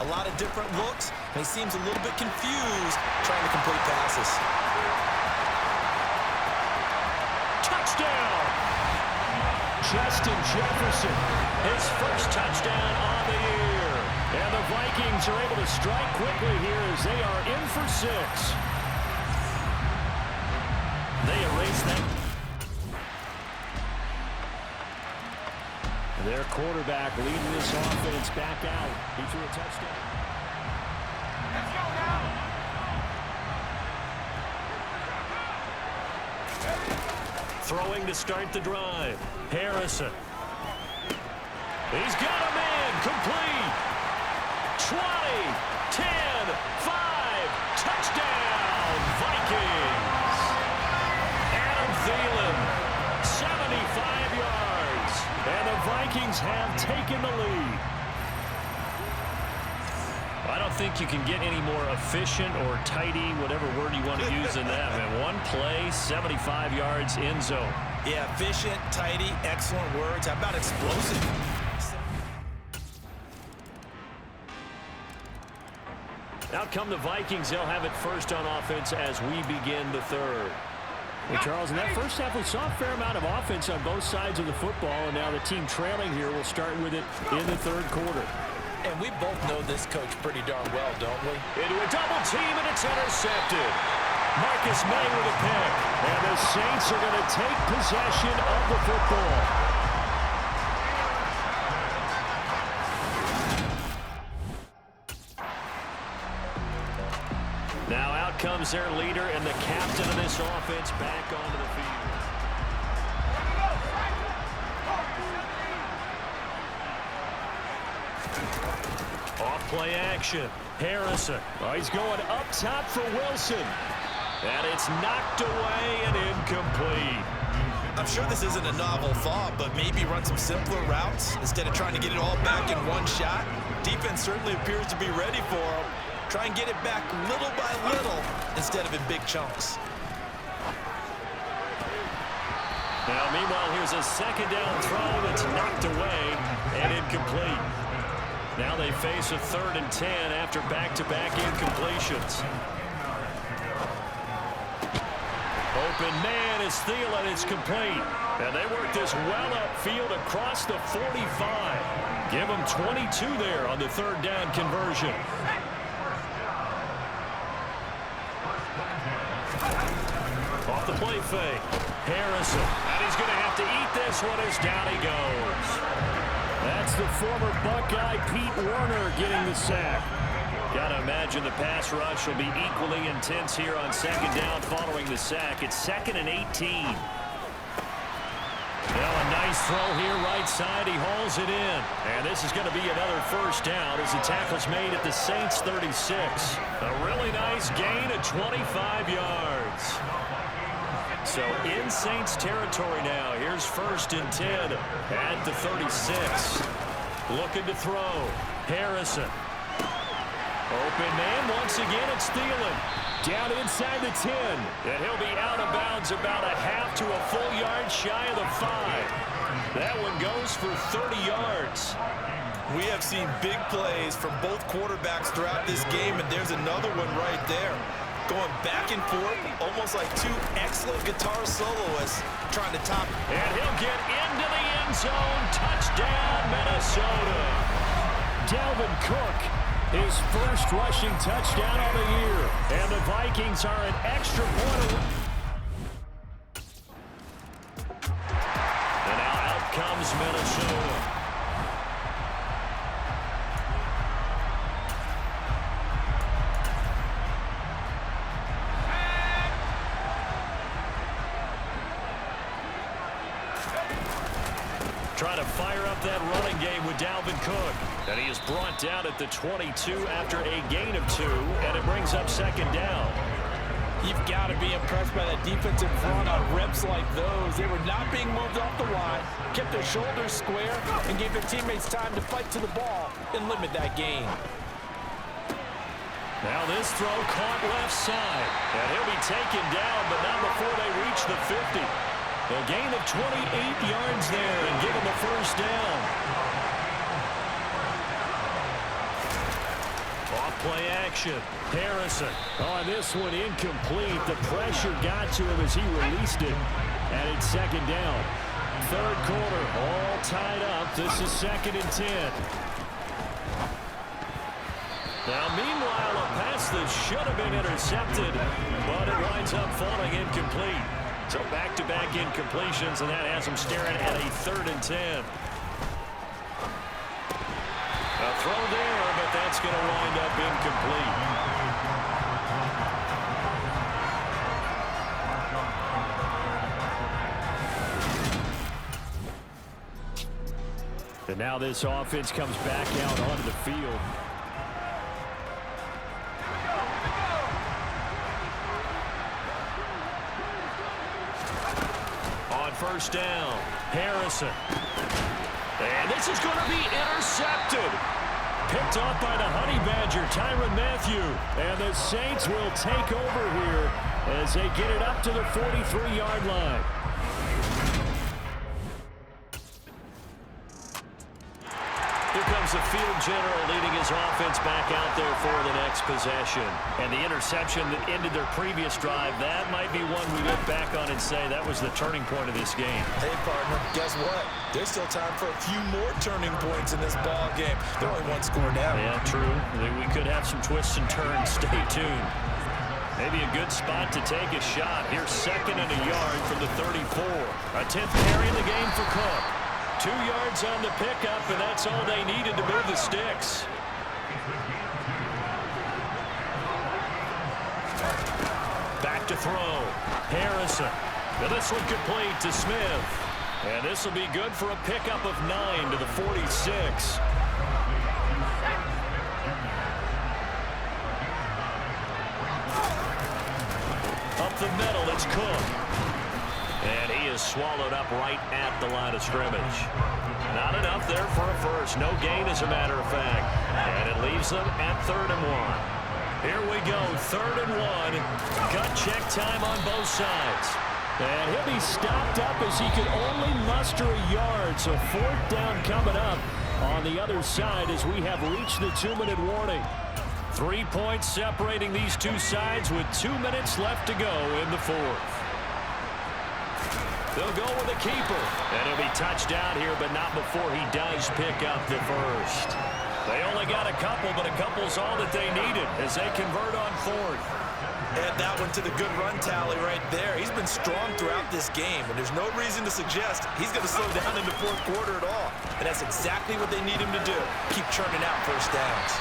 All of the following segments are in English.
A lot of different looks, and he seems a little bit confused trying to complete passes. Touchdown! Justin Jefferson, his first touchdown on the year. And the Vikings are able to strike quickly here as they are in for 6. They erase that. Their quarterback leading this offense back out. He threw a touchdown. Let's go now. Throwing to start the drive. Harrison. He's got a man. Complete. 20, 10, 5. Touchdown, Vikings. Adam Thielen, 75 yards. And the Vikings have taken the lead. I don't think you can get any more efficient or tidy, whatever word you want to use in that. Man, one play, 75 yards, end zone. Yeah, efficient, tidy, excellent words. How about explosive? Out come the Vikings. They'll have it first on offense as we begin the third. Well, Charles, in that first half, we saw a fair amount of offense on both sides of the football, and now the team trailing here will start with it in the third quarter. And we both know this coach pretty darn well, don't we? Into a double team, and it's intercepted. Marcus May with a pick. And the Saints are going to take possession of the football. Now out comes their leader and the captain of this offense back onto the field. Off play action. Harrison. Oh, he's going up top for Wilson. And it's knocked away and incomplete. I'm sure this isn't a novel thought, but maybe run some simpler routes instead of trying to get it all back in one shot. Defense certainly appears to be ready for him. Try and get it back little by little instead of in big chunks. Now, meanwhile, here's a second down throw that's knocked away and incomplete. Now they face a 3rd and 10 after back-to-back incompletions. Open man is Thielen. It's complete. And they work this well upfield across the 45. Give them 22 there on the 3rd down conversion. Off the play fake. Harrison. And he's going to have to eat this one as down he goes. That's the former Buckeye Pete Werner getting the sack. Got to imagine the pass rush will be equally intense here on 2nd down following the sack. It's 2nd and 18. Now a nice throw here right side. He hauls it in. And this is going to be another 1st down as the tackle's made at the Saints 36. A really nice gain of 25 yards. So in Saints territory now. Here's 1st and 10 at the 36. Looking to throw. Harrison. Open man once again. It's Thielen. Down inside the 10. And he'll be out of bounds about a half to a full yard shy of the 5. That one goes for 30 yards. We have seen big plays from both quarterbacks throughout this game, and there's another one right there. Going back and forth, almost like two excellent guitar soloists trying to top it. And he'll get into the end zone. Touchdown, Minnesota. Dalvin Cook, his first rushing touchdown of the year. And the Vikings are an extra point away. And now out comes Minnesota. Trying to fire up that running game with Dalvin Cook. And he is brought down at the 22 after a gain of 2, and it brings up 2nd down. You've got to be impressed by that defensive front on reps like those. They were not being moved off the line, kept their shoulders square, and gave their teammates time to fight to the ball and limit that gain. Now this throw caught left side, and he'll be taken down, but not before they reach the 50. A gain of 28 yards there and give him a 1st down. Off play action. Harrison. On this one, incomplete. The pressure got to him as he released it. And it's second down. Third quarter, all tied up. This is 2nd and 10. Now, meanwhile, a pass that should have been intercepted, but it winds up falling incomplete. So back-to-back incompletions, and that has them staring at a 3rd and 10. A throw there, but that's going to wind up incomplete. And now this offense comes back out onto the field. On first down, Harrison. And this is going to be intercepted. Picked off by the Honey Badger, Tyrann Mathieu. And the Saints will take over here as they get it up to the 43-yard line. Here comes the field general leading his offense back out there for the next possession. And the interception that ended their previous drive, that might be one we look back on and say that was the turning point of this game. Hey, partner, guess what? There's still time for a few more turning points in this ball game. They're only one score down. Yeah, true. We could have some twists and turns. Stay tuned. Maybe a good spot to take a shot. Here's 2nd and a yard from the 34. A 10th carry in the game for Cook. 2 yards on the pickup, and that's all they needed to move the sticks. Back to throw. Harrison. Now this one complete to Smith. And this will be good for a pickup of 9 to the 46. Up the middle, it's Cook. And he is swallowed up right at the line of scrimmage. Not enough there for a first. No gain, as a matter of fact. And it leaves them at 3rd and 1. Here we go, 3rd and 1. Gut check time on both sides. And he'll be stopped up as he can only muster a yard. So 4th down coming up on the other side as we have reached the 2-minute warning. 3 points separating these two sides with 2 minutes left to go in the 4th. They'll go with the keeper. And he'll be touched out here, but not before he does pick up the first. They only got a couple, but a couple's all that they needed as they convert on 4th. Add that one to the good run tally right there. He's been strong throughout this game, and there's no reason to suggest he's going to slow down in the 4th quarter at all. And that's exactly what they need him to do. Keep churning out first downs.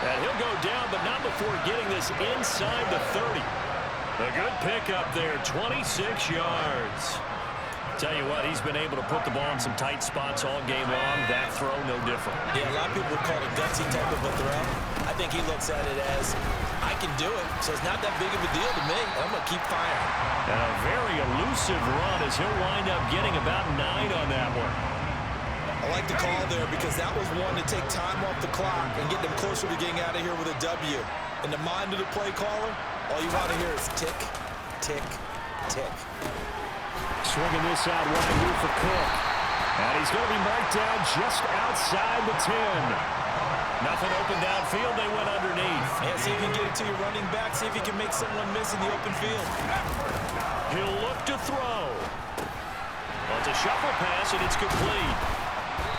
And he'll go down, but not before getting this inside the 30. A good pickup there, 26 yards. Tell you what, he's been able to put the ball in some tight spots all game long. That throw, no different. Yeah, a lot of people would call it a gutsy type of a throw. I think he looks at it as, I can do it, so it's not that big of a deal to me. I'm going to keep firing. And a very elusive run as he'll wind up getting about 9 on that one. I like the call there because that was one to take time off the clock and get them closer to getting out of here with a W. In the mind of the play caller, all you want to hear is tick, tick, tick. Swinging this out wide here for Cook. And he's going to be marked down just outside the 10. Nothing open downfield. They went underneath. Yeah, see if you can get it to your running back. See if you can make someone miss in the open field. He'll look to throw. Well, it's a shuffle pass, and it's complete.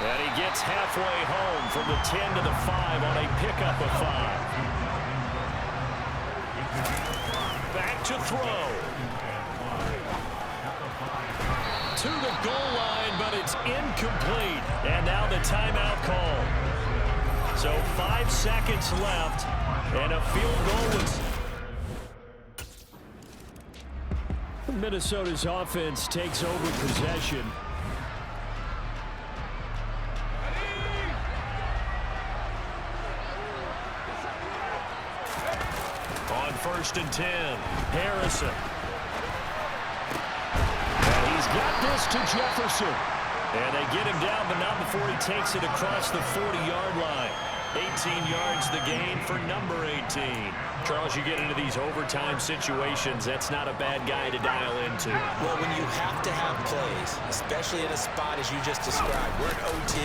And he gets halfway home from the 10 to the 5 on a pickup of 5. Back to throw. To the goal line, but it's incomplete. And now the timeout call. So 5 seconds left, and a field goal was... Minnesota's offense takes over possession. On 1st and 10, Harrison. He's got this to Jefferson. And they get him down, but not before he takes it across the 40-yard line. 18 yards the gain for number 18. Charles, you get into these overtime situations, that's not a bad guy to dial into. Well, when you have to have plays, especially in a spot as you just described, we're in OT,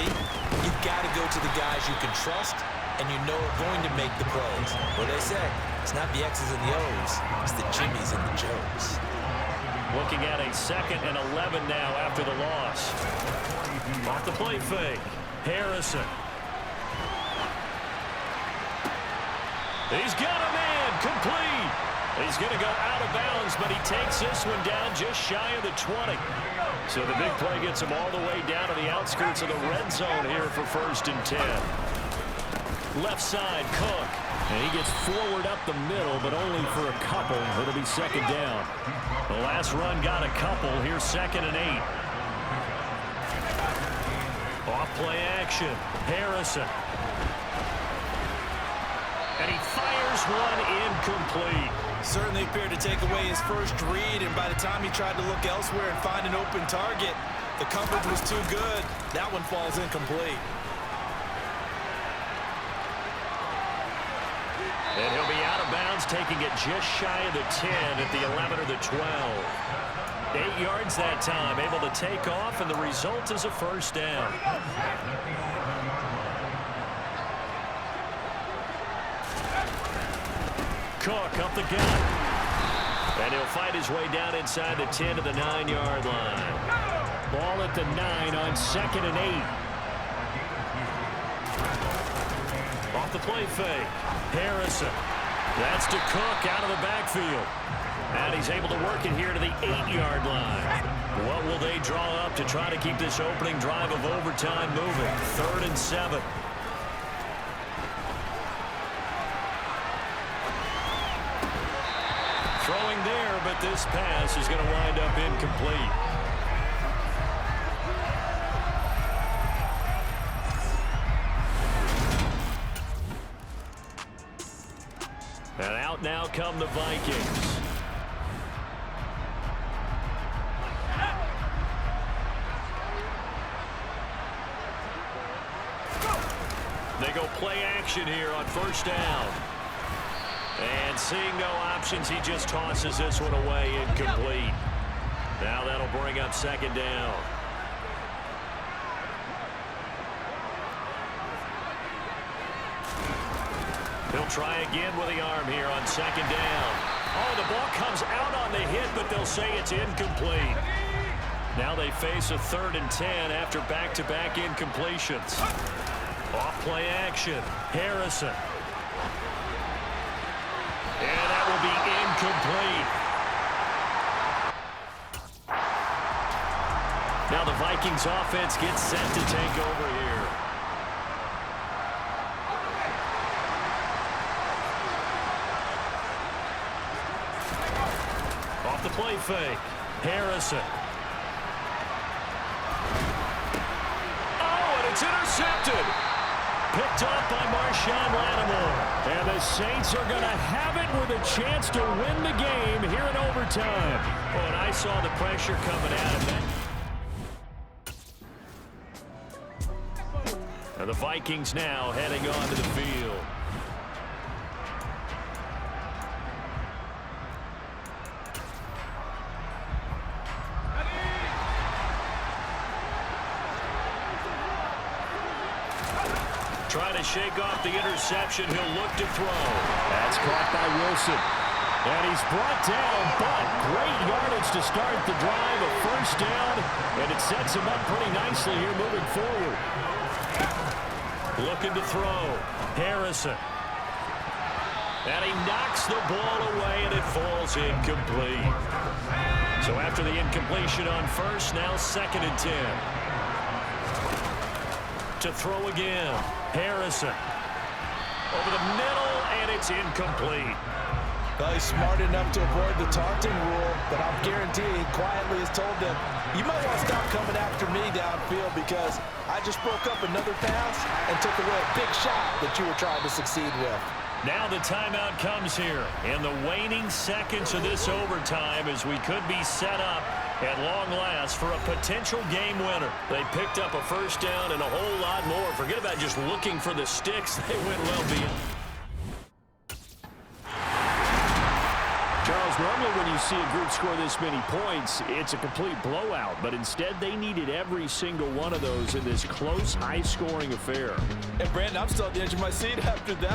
you've got to go to the guys you can trust and you know are going to make the plays. Well, they say it's not the X's and the O's, it's the Jimmys and the Joes. Looking at a 2nd and 11 now after the loss. Off the play fake. Harrison. He's got a man complete. He's going to go out of bounds, but he takes this one down just shy of the 20. So the big play gets him all the way down to the outskirts of the red zone here for 1st and 10. Left side, Cook. And he gets forward up the middle, but only for a couple. It'll be 2nd down. The last run got a couple. Here's 2nd and 8. Off play action. Harrison. And he fires one incomplete. Certainly appeared to take away his first read, and by the time he tried to look elsewhere and find an open target, the coverage was too good. That one falls incomplete. And he'll be out of bounds, taking it just shy of the 10 at the 11 or the 12. 8 yards that time, able to take off, and the result is a 1st down. Cook up the gut. And he'll fight his way down inside the 10 to the 9-yard line. Ball at the 9 on 2nd and 8. Off the play fake. Harrison. That's to Cook out of the backfield. And he's able to work it here to the 8-yard line. What will they draw up to try to keep this opening drive of overtime moving? 3rd and 7. Throwing there, but this pass is going to wind up incomplete. And out now come the Vikings. They go play action here on 1st down. And seeing no options, he just tosses this one away incomplete. Now that'll bring up 2nd down. He'll try again with the arm here on 2nd down. Oh, the ball comes out on the hit, but they'll say it's incomplete. Now they face a 3rd and 10 after back-to-back incompletions. Off play action. Harrison. And that will be incomplete. Now the Vikings offense gets set to take over here. Off the play fake. Harrison. Oh, and it's intercepted. Picked up by Marshawn Lattimore. And the Saints are going to have it with a chance to win the game here in overtime. Oh, and I saw the pressure coming at him. And the Vikings now heading onto the field. Trying to shake off the interception. He'll look to throw. That's caught by Wilson. And he's brought down, but great yardage to start the drive. A 1st down, and it sets him up pretty nicely here moving forward. Looking to throw. Harrison. And he knocks the ball away, and it falls incomplete. So after the incompletion on 1st, now 2nd and 10. To throw again. Harrison. Over the middle, and it's incomplete. Well, he's smart enough to avoid the taunting rule, but I'm guaranteeing he quietly has told them, you might want to stop coming after me downfield because I just broke up another pass and took away a big shot that you were trying to succeed with. Now the timeout comes here in the waning seconds of this overtime as we could be set up at long last for a potential game winner. They picked up a 1st down and a whole lot more. Forget about just looking for the sticks. They went well beyond. Charles, Normally when you see a group score this many points, it's a complete blowout. But instead, they needed every single one of those in this close, high-scoring affair. And, Brandon, I'm still at the edge of my seat after that.